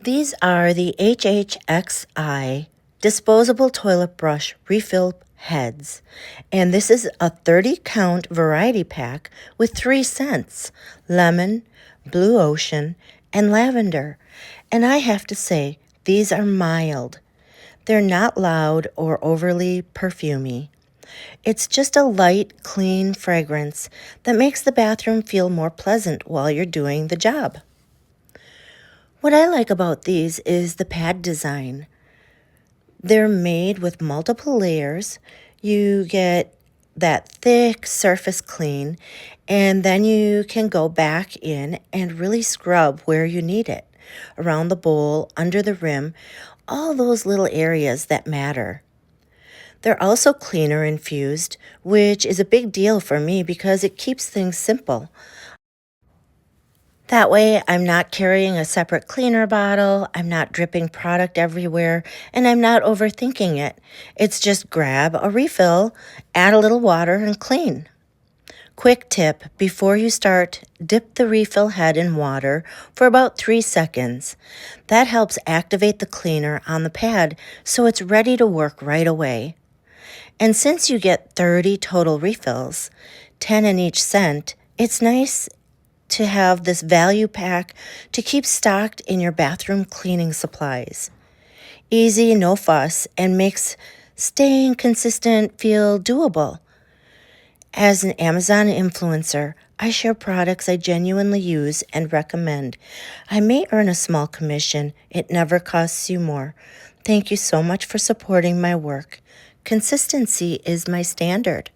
These are the HHXI Disposable Toilet Brush Refill Heads, and this is a 30-count variety pack with 3 scents: lemon, blue ocean, and lavender. And I have to say, these are mild. They're not loud or overly perfumey. It's just a light, clean fragrance that makes the bathroom feel more pleasant while you're doing the job. What I like about these is the pad design. They're made with multiple layers. You get that thick surface clean, and then you can go back in and really scrub where you need it, around the bowl, under the rim, all those little areas that matter. They're also cleaner infused, which is a big deal for me because it keeps things simple. That way, I'm not carrying a separate cleaner bottle, I'm not dripping product everywhere, and I'm not overthinking it. It's just grab a refill, add a little water, and clean. Quick tip: before you start, dip the refill head in water for about 3 seconds. That helps activate the cleaner on the pad so it's ready to work right away. And since you get 30 total refills, 10 in each scent, it's nice to have this value pack to keep stocked in your bathroom cleaning supplies. Easy, no fuss, and makes staying consistent feel doable. As an Amazon influencer, I share products I genuinely use and recommend. I may earn a small commission. It never costs you more. Thank you so much for supporting my work. Consistency is my standard.